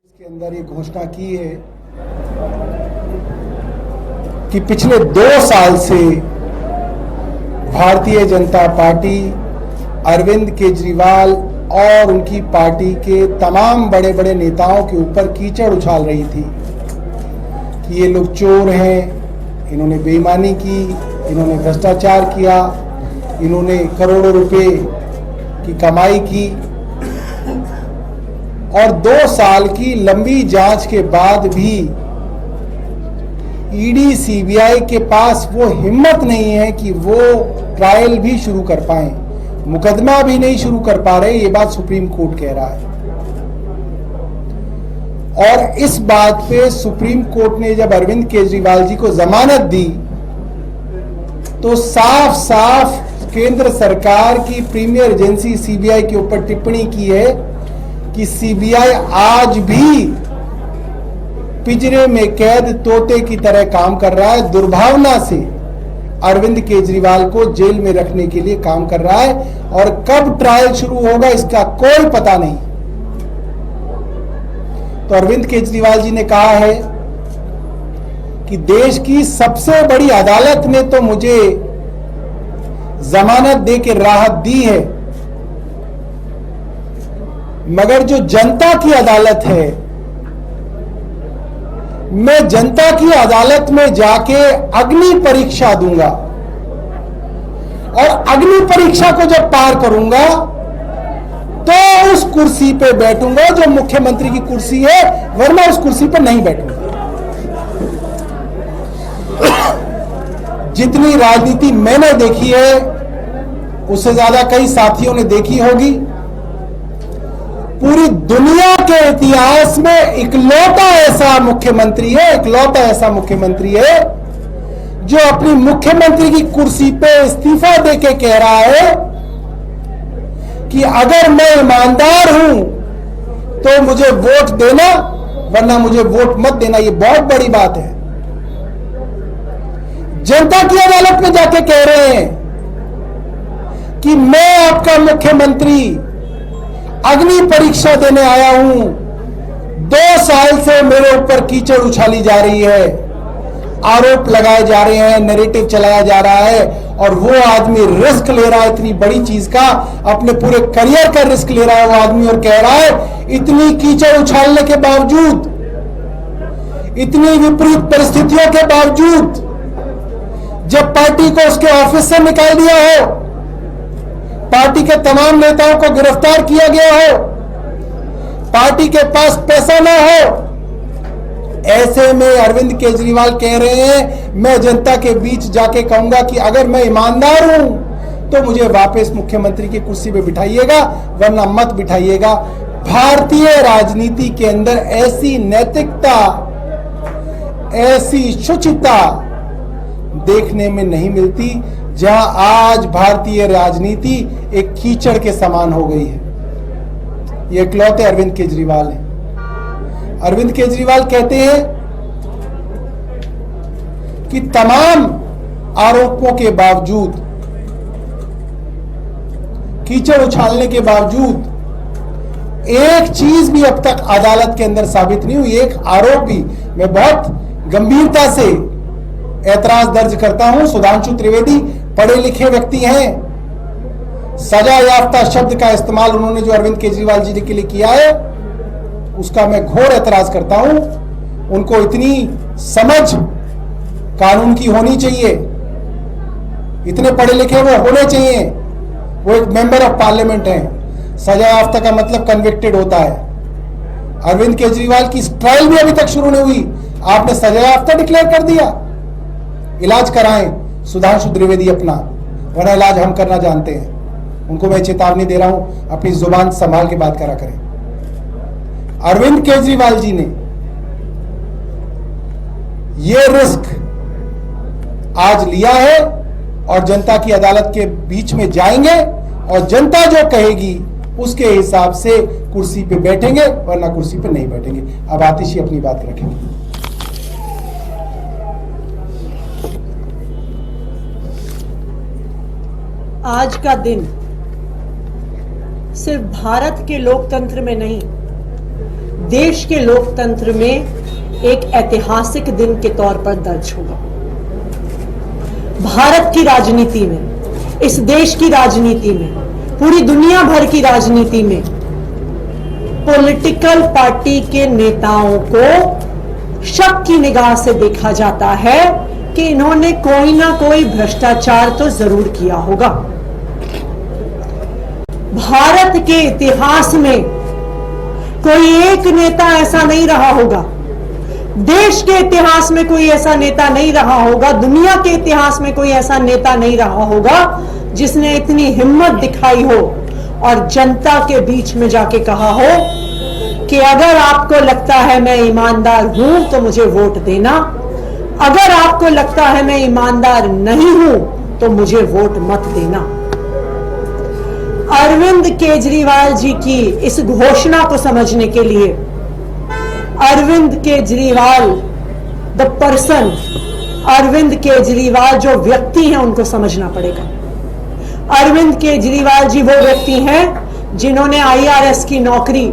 इसके अंदर ये घोषणा की है कि पिछले 2 साल से भारतीय जनता पार्टी अरविंद केजरीवाल और उनकी पार्टी के तमाम बड़े बड़े नेताओं के ऊपर कीचड़ उछाल रही थी कि ये लोग चोर हैं, इन्होंने बेईमानी की, इन्होंने भ्रष्टाचार किया, इन्होंने करोड़ों रुपए की कमाई की। और 2 साल की लंबी जांच के बाद भी ईडी सीबीआई के पास वो हिम्मत नहीं है कि वो ट्रायल भी शुरू कर पाए, मुकदमा भी नहीं शुरू कर पा रहे। ये बात सुप्रीम कोर्ट कह रहा है। और इस बात पे सुप्रीम कोर्ट ने जब अरविंद केजरीवाल जी को जमानत दी तो साफ साफ केंद्र सरकार की प्रीमियर एजेंसी सीबीआई के ऊपर टिप्पणी की है कि सीबीआई आज भी पिंजरे में कैद तोते की तरह काम कर रहा है, दुर्भावना से अरविंद केजरीवाल को जेल में रखने के लिए काम कर रहा है। और कब ट्रायल शुरू होगा इसका कोई पता नहीं। तो अरविंद केजरीवाल जी ने कहा है कि देश की सबसे बड़ी अदालत ने तो मुझे जमानत दे के राहत दी है, मगर जो जनता की अदालत है, मैं जनता की अदालत में जाके अग्नि परीक्षा दूंगा और अग्नि परीक्षा को जब पार करूंगा तो उस कुर्सी पे बैठूंगा जो मुख्यमंत्री की कुर्सी है, वरना उस कुर्सी पर नहीं बैठूंगा। जितनी राजनीति मैंने देखी है उससे ज्यादा कई साथियों ने देखी होगी। पूरी दुनिया के इतिहास में इकलौता ऐसा मुख्यमंत्री है जो अपनी मुख्यमंत्री की कुर्सी पे इस्तीफा देके कह रहा है कि अगर मैं ईमानदार हूं तो मुझे वोट देना, वरना मुझे वोट मत देना। ये बहुत बड़ी बात है। जनता की अदालत में जाके कह रहे हैं कि मैं आपका मुख्यमंत्री अग्नि परीक्षा देने आया हूं। 2 साल से मेरे ऊपर कीचड़ उछाली जा रही है, आरोप लगाए जा रहे हैं, नैरेटिव चलाया जा रहा है, और वो आदमी रिस्क ले रहा है इतनी बड़ी चीज का, अपने पूरे करियर का रिस्क ले रहा है वो आदमी, और कह रहा है इतनी कीचड़ उछालने के बावजूद, इतनी विपरीत परिस्थितियों के बावजूद, जब पार्टी को उसके ऑफिस से निकाल दिया हो, पार्टी के तमाम नेताओं को गिरफ्तार किया गया हो, पार्टी के पास पैसा ना हो, ऐसे में अरविंद केजरीवाल कह रहे हैं मैं जनता के बीच जाके कहूंगा कि अगर मैं ईमानदार हूं तो मुझे वापस मुख्यमंत्री की कुर्सी पे बिठाइएगा, वरना मत बिठाइएगा। भारतीय राजनीति के अंदर ऐसी नैतिकता, ऐसी शुचिता देखने में नहीं मिलती, जहां आज भारतीय राजनीति एक कीचड़ के समान हो गई है। ये इकलौते अरविंद केजरीवाल हैं। अरविंद केजरीवाल कहते हैं कि तमाम आरोपों के बावजूद, कीचड़ उछालने के बावजूद, एक चीज भी अब तक अदालत के अंदर साबित नहीं हुई, एक आरोप भी। मैं बहुत गंभीरता से ऐतराज दर्ज करता हूं। सुधांशु त्रिवेदी पढ़े लिखे व्यक्ति हैं, सजा याफ्ता शब्द का इस्तेमाल उन्होंने जो अरविंद केजरीवाल जी के लिए किया है उसका मैं घोर ऐतराज करता हूं। उनको इतनी समझ कानून की होनी चाहिए, इतने पढ़े लिखे वो होने चाहिए। वो एक मेंबर ऑफ पार्लियामेंट हैं। सजा याफ्ता का मतलब कन्विक्टेड होता है। अरविंद केजरीवाल की ट्रायल भी अभी तक शुरू नहीं हुई, आपने सजा याफ्ता डिक्लेयर कर दिया। इलाज कराएं सुधांशु त्रिवेदी अपना, वरना इलाज हम करना जानते हैं। उनको मैं चेतावनी दे रहा हूं, अपनी जुबान संभाल के बात करा करें। अरविंद केजरीवाल जी ने ये रिस्क आज लिया है और जनता की अदालत के बीच में जाएंगे और जनता जो कहेगी उसके हिसाब से कुर्सी पे बैठेंगे, वरना कुर्सी पे नहीं बैठेंगे। अब आतिशी अपनी बात रखेंगे। आज का दिन सिर्फ भारत के लोकतंत्र में नहीं देश के लोकतंत्र में एक ऐतिहासिक दिन के तौर पर दर्ज होगा। भारत की राजनीति में, इस देश की राजनीति में, पूरी दुनिया भर की राजनीति में पॉलिटिकल पार्टी के नेताओं को शक की निगाह से देखा जाता है कि इन्होंने कोई ना कोई भ्रष्टाचार तो जरूर किया होगा। भारत के इतिहास में कोई एक नेता ऐसा नहीं रहा होगा, देश के इतिहास में कोई ऐसा नेता नहीं रहा होगा, दुनिया के इतिहास में कोई ऐसा नेता नहीं रहा होगा जिसने इतनी हिम्मत दिखाई हो और जनता के बीच में जाके कहा हो कि अगर आपको लगता है मैं ईमानदार हूं तो मुझे वोट देना, अगर आपको लगता है मैं ईमानदार नहीं हूं तो मुझे वोट मत देना। अरविंद केजरीवाल जी की इस घोषणा को समझने के लिए अरविंद केजरीवाल द पर्सन, अरविंद केजरीवाल जो व्यक्ति हैं उनको समझना पड़ेगा। अरविंद केजरीवाल जी वो व्यक्ति हैं जिन्होंने IRS की नौकरी,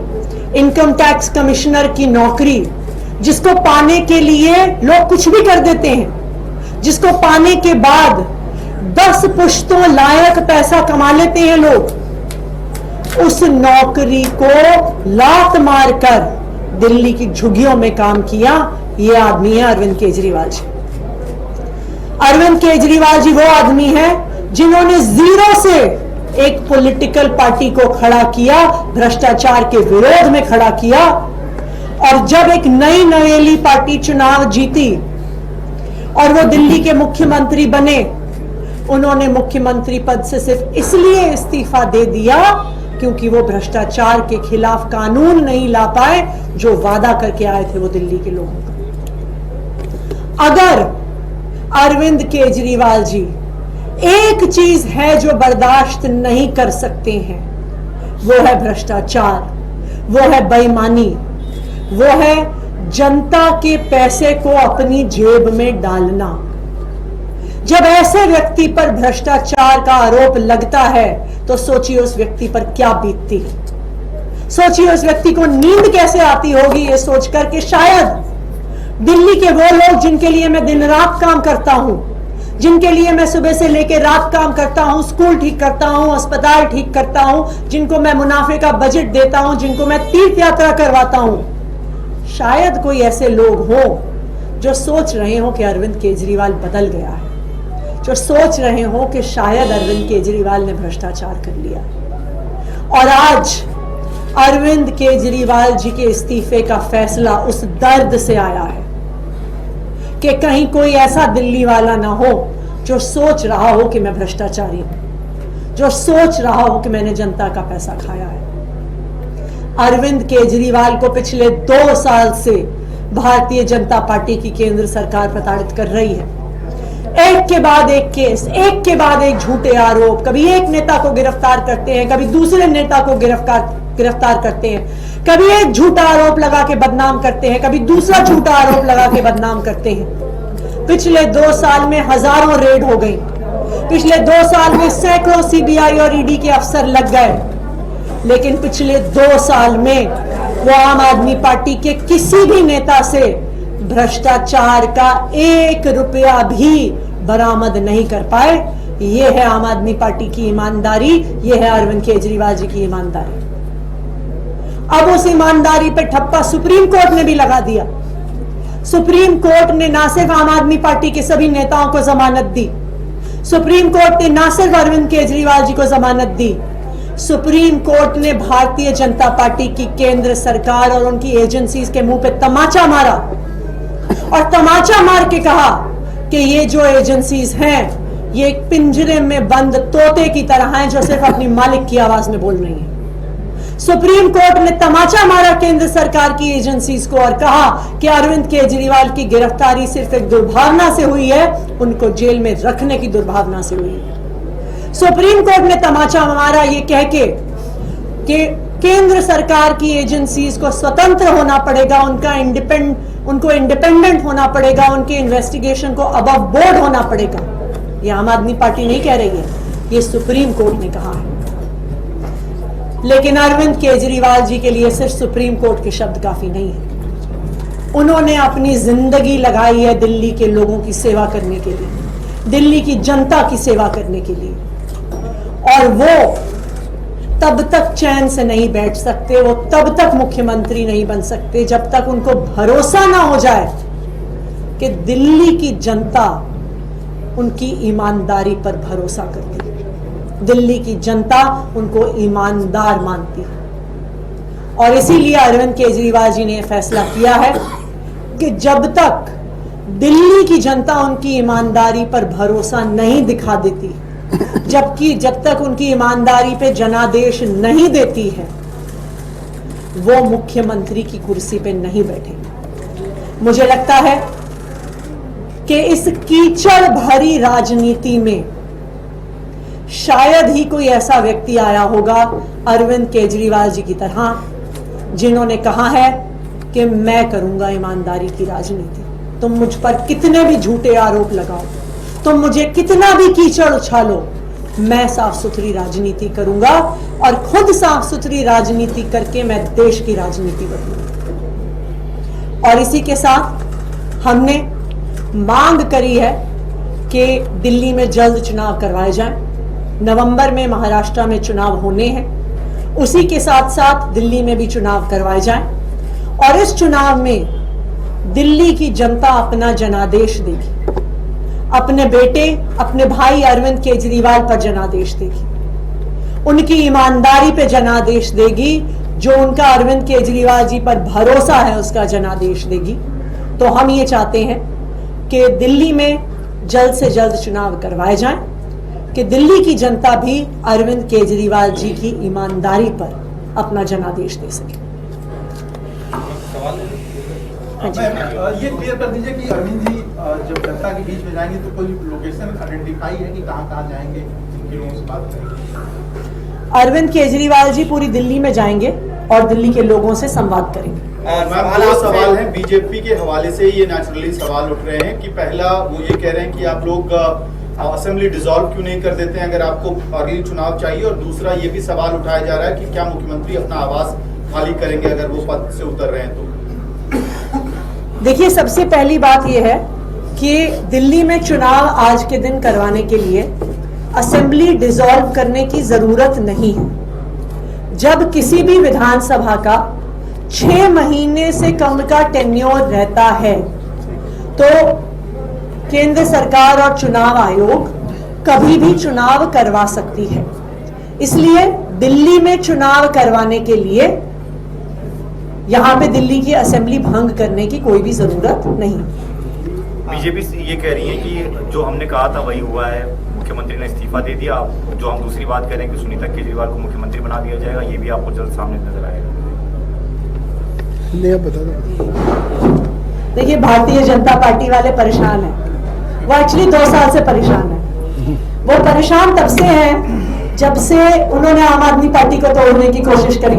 इनकम टैक्स कमिश्नर की नौकरी, जिसको पाने के लिए लोग कुछ भी कर देते हैं, जिसको पाने के बाद 10 पुश्तों लायक पैसा कमा लेते हैं लोग, उस नौकरी को लात मारकर दिल्ली की झुग्गियों में काम किया। ये आदमी है अरविंद केजरीवाल जी। अरविंद केजरीवाल जी वो आदमी है जिन्होंने जीरो से एक पॉलिटिकल पार्टी को खड़ा किया, भ्रष्टाचार के विरोध में खड़ा किया, और जब एक नई नवेली पार्टी चुनाव जीती और वो दिल्ली के मुख्यमंत्री बने, उन्होंने मुख्यमंत्री पद से सिर्फ इसलिए इस्तीफा दे दिया क्योंकि वो भ्रष्टाचार के खिलाफ कानून नहीं ला पाए जो वादा करके आए थे वो दिल्ली के लोगों का। अगर अरविंद केजरीवाल जी एक चीज है जो बर्दाश्त नहीं कर सकते हैं, वो है भ्रष्टाचार, वो है बेईमानी, वो है जनता के पैसे को अपनी जेब में डालना। जब ऐसे व्यक्ति पर भ्रष्टाचार का आरोप लगता है तो सोचिए उस व्यक्ति पर क्या बीतती है, सोचिए उस व्यक्ति को नींद कैसे आती होगी ये सोचकर कि शायद दिल्ली के वो लोग जिनके लिए मैं दिन रात काम करता हूं, जिनके लिए मैं सुबह से लेकर रात काम करता हूं, स्कूल ठीक करता हूं, अस्पताल ठीक करता हूं, जिनको मैं मुनाफे का बजट देता हूं, जिनको मैं तीर्थ यात्रा करवाता हूं, शायद कोई ऐसे लोग हो जो सोच रहे हो कि अरविंद केजरीवाल बदल गया है, जो सोच रहे हो कि शायद अरविंद केजरीवाल ने भ्रष्टाचार कर लिया। और आज अरविंद केजरीवाल जी के इस्तीफे का फैसला उस दर्द से आया है कि कहीं कोई ऐसा दिल्ली वाला ना हो जो सोच रहा हो कि मैं भ्रष्टाचारी हूं, जो सोच रहा हो कि मैंने जनता का पैसा खाया है। अरविंद केजरीवाल को पिछले 2 साल से भारतीय जनता पार्टी की केंद्र सरकार प्रताड़ित कर रही है। एक के बाद एक केस, एक के बाद एक झूठे आरोप, कभी एक नेता को गिरफ्तार करते हैं, कभी दूसरे नेता को गिरफ्तार करते हैं, कभी एक झूठा आरोप लगा के बदनाम करते हैं, कभी दूसरा झूठा आरोप लगा के बदनाम करते हैं। पिछले 2 साल में हजारों रेड हो गई, पिछले 2 साल में सैकड़ों CBI और ED के अफसर लग गए, लेकिन पिछले 2 साल में वो आम आदमी पार्टी के किसी भी नेता से भ्रष्टाचार का 1 रुपया भी बरामद नहीं कर पाए। ये है आम आदमी पार्टी की ईमानदारी, ये है अरविंद केजरीवाल जी की ईमानदारी। अब उस ईमानदारी पे ठप्पा सुप्रीम कोर्ट ने भी लगा दिया। सुप्रीम कोर्ट ने ना सिर्फ आम आदमी पार्टी के सभी नेताओं को जमानत दी, सुप्रीम कोर्ट ने ना सिर्फ अरविंद केजरीवाल जी को जमानत दी, सुप्रीम कोर्ट ने भारतीय जनता पार्टी की केंद्र सरकार और उनकी एजेंसीज के मुंह पे तमाचा मारा और तमाचा मार के कहा कि ये जो एजेंसीज हैं ये एक पिंजरे में बंद तोते की तरह हैं जो सिर्फ अपनी मालिक की आवाज में बोल रही हैं। सुप्रीम कोर्ट ने तमाचा मारा केंद्र सरकार की एजेंसीज को और कहा कि अरविंद केजरीवाल की गिरफ्तारी सिर्फ एक दुर्भावना से हुई है, उनको जेल में रखने की दुर्भावना से हुई है। सुप्रीम कोर्ट ने तमाचा मारा ये कह के कि केंद्र सरकार की एजेंसीज को स्वतंत्र होना पड़ेगा, उनको इंडिपेंडेंट होना पड़ेगा, उनके इन्वेस्टिगेशन को अबव बोर्ड होना पड़ेगा। ये आम आदमी पार्टी नहीं कह रही है, ये सुप्रीम कोर्ट ने कहा है। लेकिन अरविंद केजरीवाल जी के लिए सिर्फ सुप्रीम कोर्ट के शब्द काफी नहीं है। उन्होंने अपनी जिंदगी लगाई है दिल्ली के लोगों की सेवा करने के लिए, दिल्ली की जनता की सेवा करने के लिए, और वो तब तक चैन से नहीं बैठ सकते, वो तब तक मुख्यमंत्री नहीं बन सकते जब तक उनको भरोसा ना हो जाए कि दिल्ली की जनता उनकी ईमानदारी पर भरोसा करती है, दिल्ली की जनता उनको ईमानदार मानती है। और इसीलिए अरविंद केजरीवाल जी ने यह फैसला किया है कि जब तक दिल्ली की जनता उनकी ईमानदारी पर भरोसा नहीं दिखा देती, जब तक उनकी ईमानदारी पे जनादेश नहीं देती है, वो मुख्यमंत्री की कुर्सी पे नहीं बैठेंगे। मुझे लगता है कि इस कीचड़ भरी राजनीति में शायद ही कोई ऐसा व्यक्ति आया होगा अरविंद केजरीवाल जी की तरह, जिन्होंने कहा है कि मैं करूंगा ईमानदारी की राजनीति। तुम मुझ पर कितने भी झूठे आरोप लगाओ, तुम मुझे कितना भी कीचड़ उछालो, मैं साफ सुथरी राजनीति करूंगा, और खुद साफ सुथरी राजनीति करके मैं देश की राजनीति बदलूंगा। और इसी के साथ हमने मांग करी है कि दिल्ली में जल्द चुनाव करवाए जाएं। नवंबर में महाराष्ट्र में चुनाव होने हैं, उसी के साथ साथ दिल्ली में भी चुनाव करवाए जाएं, और इस चुनाव में दिल्ली की जनता अपना जनादेश देगी, अपने बेटे, अपने भाई अरविंद केजरीवाल पर जनादेश देगी, उनकी ईमानदारी पे जनादेश देगी, जो उनका अरविंद केजरीवाल जी पर भरोसा है उसका जनादेश देगी। तो हम ये चाहते हैं कि दिल्ली में जल्द से जल्द चुनाव करवाए जाएं, कि दिल्ली की जनता भी अरविंद केजरीवाल जी की ईमानदारी पर अपना जनादेश दे सके। ये क्लियर कर दीजिए कि अरविंद जी जब जनता के बीच में जाएंगे तो कोई लोकेशन आइडेंटिफाई है कि कहां जाएंगे, जिनके लोगों से बात करेंगे? अरविंद केजरीवाल जी पूरी दिल्ली में जाएंगे और दिल्ली के लोगों से संवाद करेंगे। दो सवाल है बीजेपी के हवाले से, ये नेचुरली सवाल उठ रहे हैं कि पहला वो ये कह रहे हैं कि आप लोग असेंबली डिसॉल्व क्यों नहीं कर देते हैं अगर आपको अगली चुनाव चाहिए, और दूसरा ये भी सवाल उठाया जा रहा है कि क्या मुख्यमंत्री अपना आवास खाली करेंगे अगर वो पद से उतर रहे हैं तो? देखिए, सबसे पहली बात यह है कि दिल्ली में चुनाव आज के दिन करवाने के लिए असेंबली डिसॉल्व करने की जरूरत नहीं है। जब किसी भी विधानसभा का 6 महीने से कम का टेन्योर रहता है तो केंद्र सरकार और चुनाव आयोग कभी भी चुनाव करवा सकती है। इसलिए दिल्ली में चुनाव करवाने के लिए यहां पे दिल्ली की असेंबली भंग करने की कोई भी जरूरत नहीं। बीजेपी ये कह रही है कि जो हमने कहा था वही हुआ है, मुख्यमंत्री ने इस्तीफा दे दिया। जो हम दूसरी बात कह रहे हैं कि सुनीता केजरीवाल को मुख्यमंत्री बना दिया जाएगा, ये भी आपको जल्द सामने नजर आएगा। देखिए, भारतीय जनता पार्टी वाले परेशान हैं। वो एक्चुअली 2 साल से परेशान है। वो परेशान तब से हैं जब से उन्होंने आम आदमी पार्टी को तोड़ने की कोशिश करी,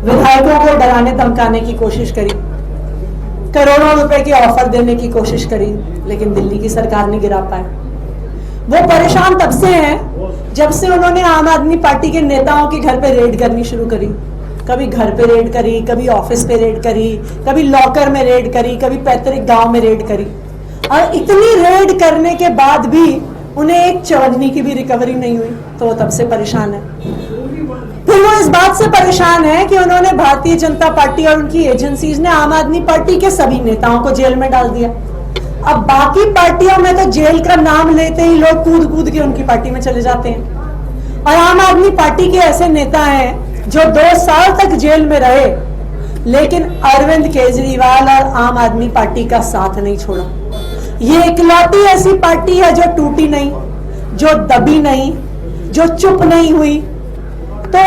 विधायकों को डराने धमकाने की कोशिश करी, करोड़ों रुपए के ऑफर देने की कोशिश करी, लेकिन दिल्ली की सरकार नहीं गिरा पाए। वो परेशान तब से हैं जब से उन्होंने आम आदमी पार्टी के नेताओं के घर पे रेड करनी शुरू करी। कभी घर पे रेड करी, कभी ऑफिस पे रेड करी, कभी लॉकर में रेड करी, कभी पैतृक गांव में रेड करी, और इतनी रेड करने के बाद भी उन्हें एक चवन्नी की भी रिकवरी नहीं हुई, तो वो तब से परेशान है। फिर वो इस बात से परेशान है कि उन्होंने भारतीय जनता पार्टी और उनकी एजेंसीज ने आम आदमी पार्टी के सभी नेताओं को जेल में डाल दिया। अब बाकी पार्टियों में तो जेल का नाम लेते ही लोग कूद कूद के उनकी पार्टी में चले जाते हैं, और आम आदमी पार्टी के ऐसे नेता हैं जो 2 साल तक जेल में रहे, लेकिन अरविंद केजरीवाल और आम आदमी पार्टी का साथ नहीं छोड़ा। ये इकलौती ऐसी पार्टी है जो टूटी नहीं, जो दबी नहीं, जो चुप नहीं हुई। तो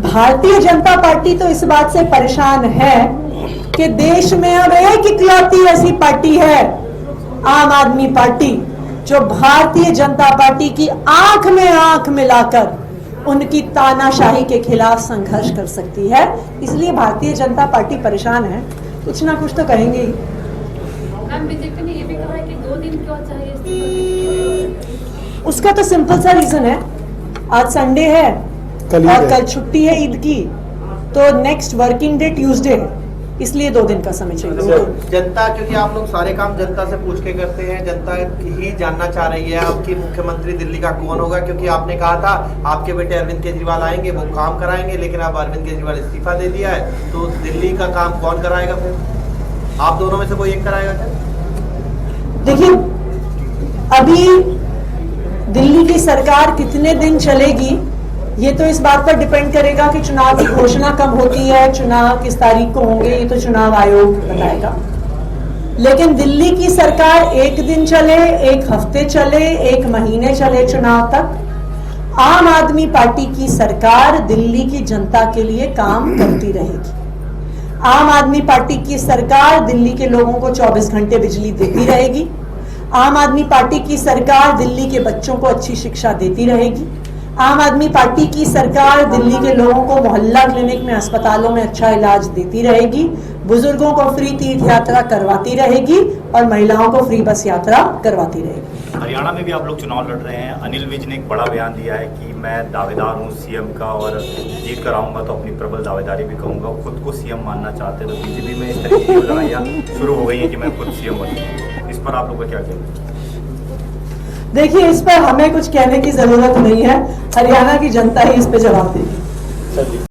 भारतीय जनता पार्टी तो इस बात से परेशान है कि देश में अब एक इकलौती ऐसी पार्टी है, आम आदमी पार्टी, जो भारतीय जनता पार्टी की आंख में आंख मिलाकर उनकी तानाशाही के खिलाफ संघर्ष कर सकती है। इसलिए भारतीय जनता पार्टी परेशान है, कुछ ना कुछ तो कहेंगे ही। मैम, बीजेपी ने ये भी कहा है कि 2 दिन क्यों चाहिए इस्तीफा? उसका तो सिंपल सा रीजन है, आज संडे है, कल और कल छुट्टी है ईद की, तो नेक्स्ट वर्किंग डे ट्यूसडे है, इसलिए 2 दिन का समय चाहिए। जनता, क्योंकि आप लोग सारे काम जनता से पूछ के करते हैं, जनता ही जानना चाह रही है आपकी मुख्यमंत्री दिल्ली का कौन होगा, क्योंकि आपने कहा था आपके बेटे अरविंद केजरीवाल आएंगे, वो काम कराएंगे, लेकिन अब अरविंद केजरीवाल इस्तीफा दे दिया है, तो दिल्ली का काम कौन कराएगा? फिर आप दोनों में से कोई एक कराएगा क्या? देखिए, अभी दिल्ली की सरकार कितने दिन चलेगी ये तो इस बात पर डिपेंड करेगा कि चुनाव की घोषणा कब होती है, चुनाव किस तारीख को होंगे, ये तो चुनाव आयोग बताएगा। लेकिन दिल्ली की सरकार 1 दिन चले, 1 हफ्ते चले, 1 महीने चले चुनाव तक, आम आदमी पार्टी की सरकार दिल्ली की जनता के लिए काम करती रहेगी। आम आदमी पार्टी की सरकार दिल्ली के लोगों को 24 घंटे बिजली देती रहेगी। आम आदमी पार्टी की सरकार दिल्ली के बच्चों को अच्छी शिक्षा देती रहेगी। आम आदमी पार्टी की सरकार दिल्ली के लोगों को मोहल्ला क्लिनिक में, अस्पतालों में अच्छा इलाज देती रहेगी, बुजुर्गों को फ्री तीर्थ यात्रा करवाती रहेगी और महिलाओं को फ्री बस यात्रा करवाती रहेगी। हरियाणा में भी आप लोग चुनाव लड़ रहे हैं। अनिल विज ने एक बड़ा बयान दिया है कि मैं दावेदार हूं सीएम का और जीत कर आऊंगा तो अपनी प्रबल दावेदारी भी कहूंगा। खुद को सीएम मानना चाहते हैं, तो बीजेपी में इस तरह की लड़ाइयाँ शुरू हो गई हैं कि मैं खुद सीएम बनूंगा। इस पर आप लोग का क्या कहना है? देखिए, इस पर हमें कुछ कहने की जरूरत नहीं है, हरियाणा की जनता ही इस पे जवाब देगी।